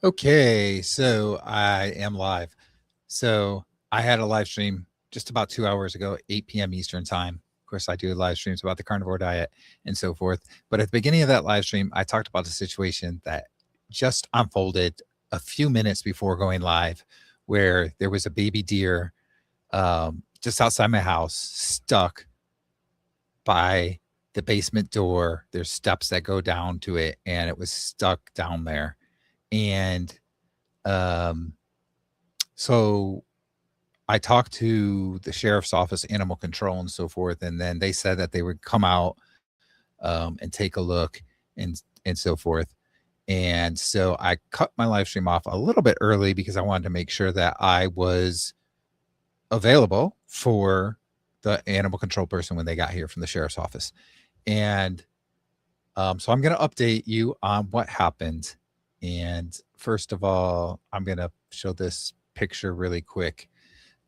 Okay, so I am live. So I had a live stream just about 2 hours ago, 8 p.m. Eastern time. Of course, I do live streams about the carnivore diet and so forth. But at the beginning of that live stream, I talked about the situation that just unfolded a few minutes before going live, where there was a baby deer just outside my house, stuck by the basement door. There's steps that go down to it, and it was stuck down there. And um, so I talked to the sheriff's office, animal control, and so forth, and then they said that they would come out and take a look and so forth. And so I cut my live stream off a little bit early because I wanted to make sure that I was available for the animal control person when they got here from the sheriff's office. And so I'm going to update you on what happened. And first of all, I'm going to show this picture really quick.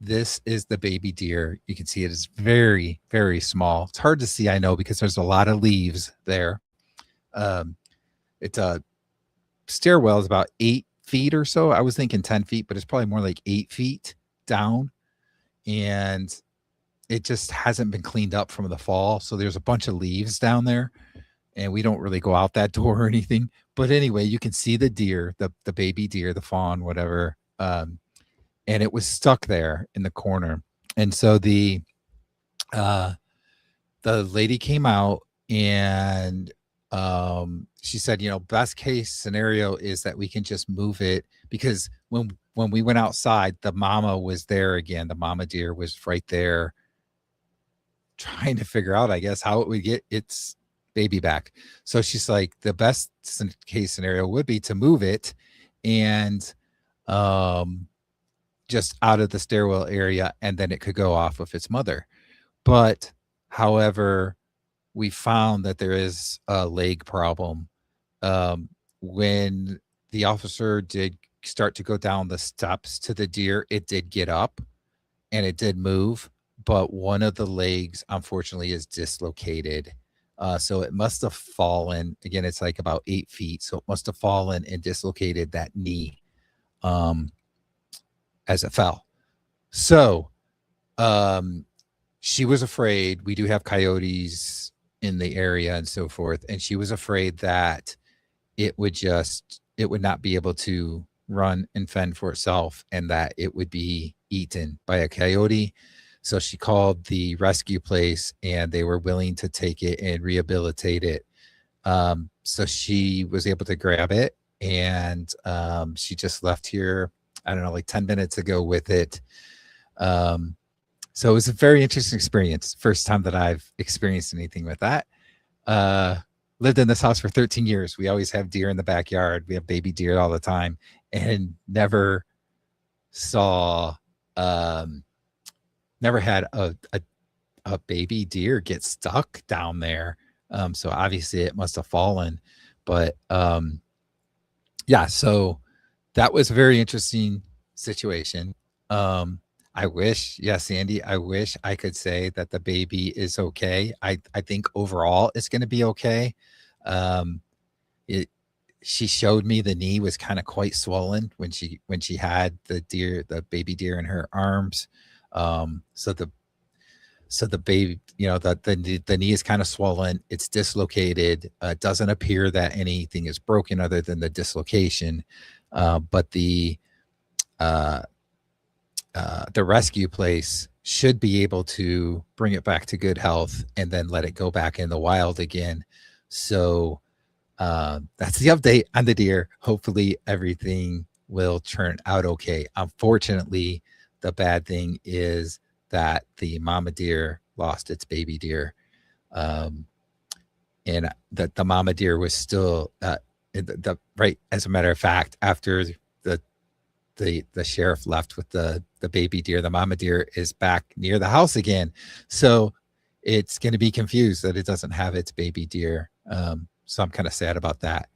This is the baby deer. You can see it is very, very small. It's hard to see, I know, because there's a lot of leaves there. Um, it's a stairwell is about 8 feet or so. I was thinking 10 feet, but it's probably more like 8 feet down. And it just hasn't been cleaned up from the fall. So there's a bunch of leaves down there. And we don't really go out that door or anything. But anyway, you can see the deer, the baby deer, the fawn, whatever. And it was stuck there in the corner. And so uh the lady came out and she said, best case scenario is that we can just move it because when we went outside, the mama was there again. The mama deer was right there trying to figure out, I guess, how it would get its baby back. So she's like, the best case scenario would be to move it and um just out of the stairwell area, and then it could go off with its mother. But however, we found that there is a leg problem. Um, when the officer did start to go down the steps to the deer, it did get up and it did move, but one of the legs, unfortunately, is dislocated. So it must have fallen. Again, it's like about 8 feet. So it must have fallen and dislocated that knee um, as it fell. So um, she was afraid. We do have coyotes in the area and so forth, and she was afraid that it would not be able to run and fend for itself and that it would be eaten by a coyote. So she called the rescue place and they were willing to take it and rehabilitate it. So she was able to grab it and she just left here, I don't know, like 10 minutes ago with it. Um, so it was a very interesting experience. First time that I've experienced anything with that. Uh, Lived in this house for 13 years. We always have deer in the backyard. We have baby deer all the time and saw, um, never had a baby deer get stuck down there. So obviously it must have fallen. But yeah, so that was a very interesting situation. Um, I wish, yes, Andy, I wish I could say that the baby is okay. I think overall it's going to be okay. Um, it She showed me the knee was kind of quite swollen when she had the baby deer in her arms. Um, so the so the baby, the knee is kind of swollen. It's dislocated. Doesn't appear that anything is broken other than the dislocation. But uh, the rescue place should be able to bring it back to good health and then let it go back in the wild again. So that's the update on the deer. Hopefully, everything will turn out okay. Unfortunately, the bad thing is that the mama deer lost its baby deer, um, and that the mama deer was still right. As a matter of fact, after the the sheriff left with the baby deer, the mama deer is back near the house again. So it's going to be confused that it doesn't have its baby deer. So I'm kind of sad about that.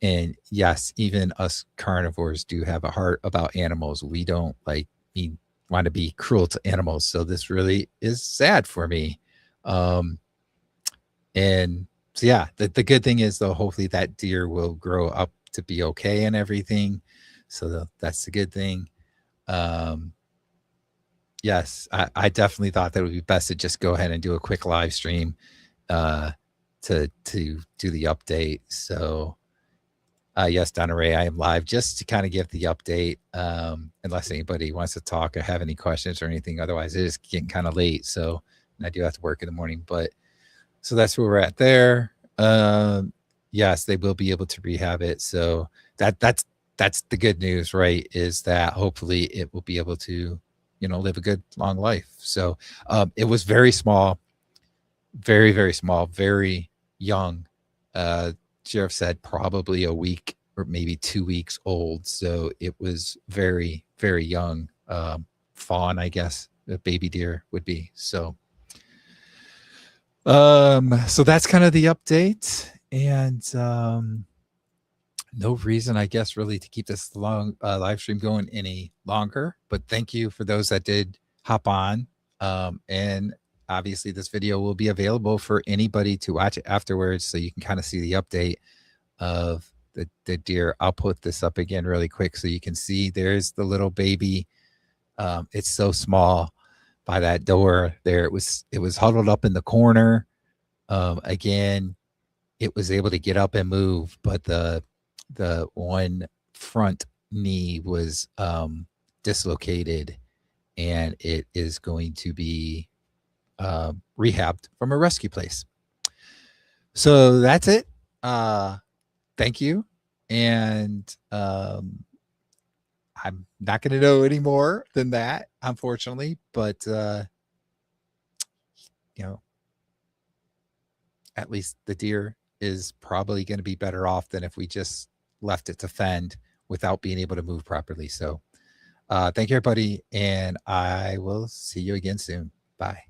And yes, even us carnivores do have a heart about animals. We don't we want to be cruel to animals. So this really is sad for me. Um, and so yeah, the good thing is though, hopefully that deer will grow up to be okay and everything. So that's a good thing. Yes, I definitely thought that it would be best to just go ahead and do a quick live stream to do the update. So yes, Donna Ray, I am live just to kind of give the update. Unless anybody wants to talk or have any questions or anything. Otherwise, it is getting kind of late. So and I do have to work in the morning. But so that's where we're at there. Yes, they will be able to rehab it. So that's the good news, right? Is that hopefully it will be able to, live a good long life. So it was very small, very, very small, very young. Sheriff said probably a week or maybe 2 weeks old. So it was very, very young fawn, I guess, a baby deer would be. So so that's kind of the update, and no reason, I guess, really to keep this long live stream going any longer. But thank you for those that did hop on. And obviously, this video will be available for anybody to watch it afterwards, so you can kind of see the update of the deer. I'll put this up again really quick so you can see. There's the little baby. It's so small by that door there. It was huddled up in the corner. Again, it was able to get up and move, but the one front knee was dislocated, and it is going to be rehabbed from a rescue place. So that's it. Thank you. And I'm not going to know any more than that, unfortunately, but at least the deer is probably going to be better off than if we just left it to fend without being able to move properly. So thank you, everybody, and I will see you again soon. Bye.